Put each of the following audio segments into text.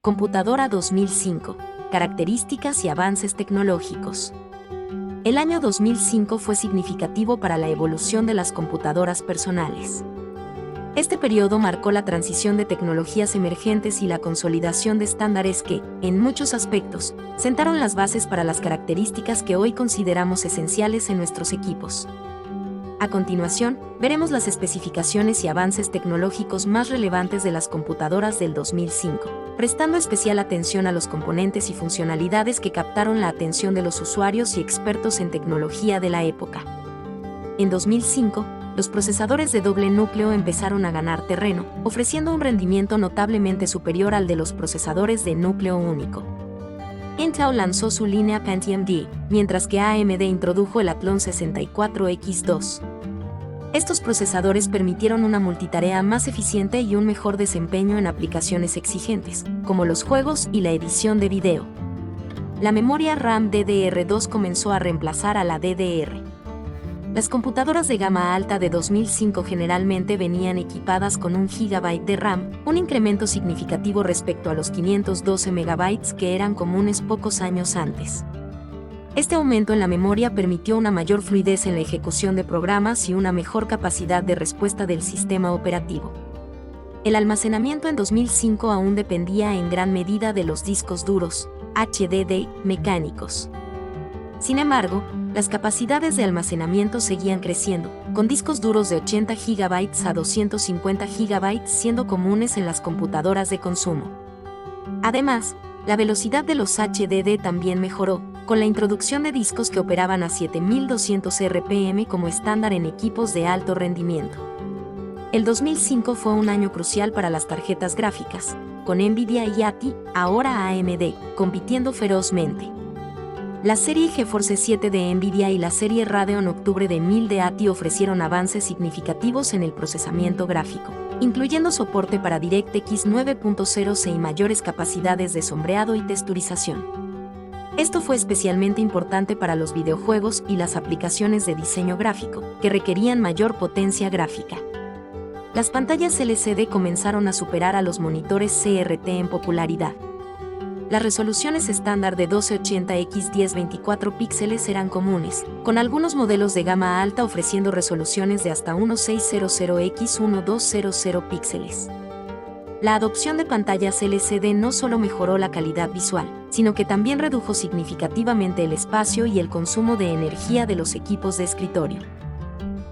Computadora 2005. Características y avances tecnológicos. El año 2005 fue significativo para la evolución de las computadoras personales. Este periodo marcó la transición de tecnologías emergentes y la consolidación de estándares que, en muchos aspectos, sentaron las bases para las características que hoy consideramos esenciales en nuestros equipos. A continuación, veremos las especificaciones y avances tecnológicos más relevantes de las computadoras del 2005, prestando especial atención a los componentes y funcionalidades que captaron la atención de los usuarios y expertos en tecnología de la época. En 2005, los procesadores de doble núcleo empezaron a ganar terreno, ofreciendo un rendimiento notablemente superior al de los procesadores de núcleo único. Intel lanzó su línea Pentium D, mientras que AMD introdujo el Athlon 64X2. Estos procesadores permitieron una multitarea más eficiente y un mejor desempeño en aplicaciones exigentes, como los juegos y la edición de video. La memoria RAM DDR2 comenzó a reemplazar a la DDR. Las computadoras de gama alta de 2005 generalmente venían equipadas con 1 GB de RAM, un incremento significativo respecto a los 512 MB que eran comunes pocos años antes. Este aumento en la memoria permitió una mayor fluidez en la ejecución de programas y una mejor capacidad de respuesta del sistema operativo. El almacenamiento en 2005 aún dependía en gran medida de los discos duros, HDD, mecánicos. Sin embargo, las capacidades de almacenamiento seguían creciendo, con discos duros de 80 GB a 250 GB siendo comunes en las computadoras de consumo. Además, la velocidad de los HDD también mejoró, con la introducción de discos que operaban a 7200 RPM como estándar en equipos de alto rendimiento. El 2005 fue un año crucial para las tarjetas gráficas, con Nvidia y ATI, ahora AMD, compitiendo ferozmente. La serie GeForce 7 de Nvidia y la serie Radeon Octubre de 1000 de ATI ofrecieron avances significativos en el procesamiento gráfico, incluyendo soporte para DirectX 9.0 y mayores capacidades de sombreado y texturización. Esto fue especialmente importante para los videojuegos y las aplicaciones de diseño gráfico, que requerían mayor potencia gráfica. Las pantallas LCD comenzaron a superar a los monitores CRT en popularidad. Las resoluciones estándar de 1280x1024 píxeles eran comunes, con algunos modelos de gama alta ofreciendo resoluciones de hasta 1600x1200 píxeles. La adopción de pantallas LCD no solo mejoró la calidad visual, sino que también redujo significativamente el espacio y el consumo de energía de los equipos de escritorio.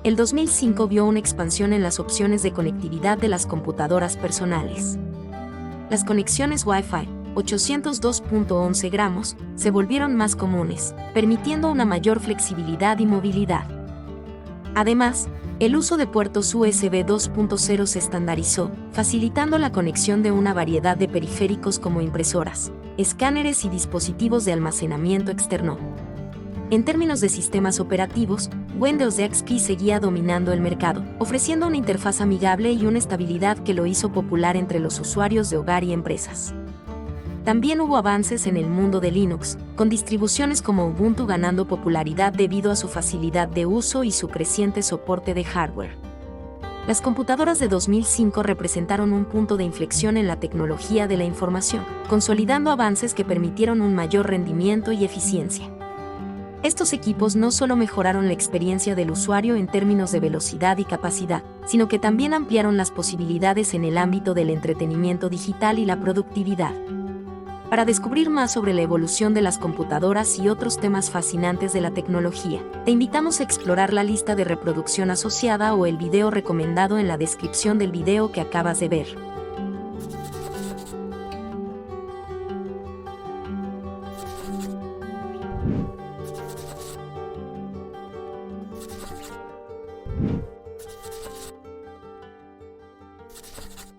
El 2005 vio una expansión en las opciones de conectividad de las computadoras personales. Las conexiones Wi-Fi 802.11 gramos, se volvieron más comunes, permitiendo una mayor flexibilidad y movilidad. Además, el uso de puertos USB 2.0 se estandarizó, facilitando la conexión de una variedad de periféricos como impresoras, escáneres y dispositivos de almacenamiento externo. En términos de sistemas operativos, Windows XP seguía dominando el mercado, ofreciendo una interfaz amigable y una estabilidad que lo hizo popular entre los usuarios de hogar y empresas. También hubo avances en el mundo de Linux, con distribuciones como Ubuntu ganando popularidad debido a su facilidad de uso y su creciente soporte de hardware. Las computadoras de 2005 representaron un punto de inflexión en la tecnología de la información, consolidando avances que permitieron un mayor rendimiento y eficiencia. Estos equipos no solo mejoraron la experiencia del usuario en términos de velocidad y capacidad, sino que también ampliaron las posibilidades en el ámbito del entretenimiento digital y la productividad. Para descubrir más sobre la evolución de las computadoras y otros temas fascinantes de la tecnología, te invitamos a explorar la lista de reproducción asociada o el video recomendado en la descripción del video que acabas de ver.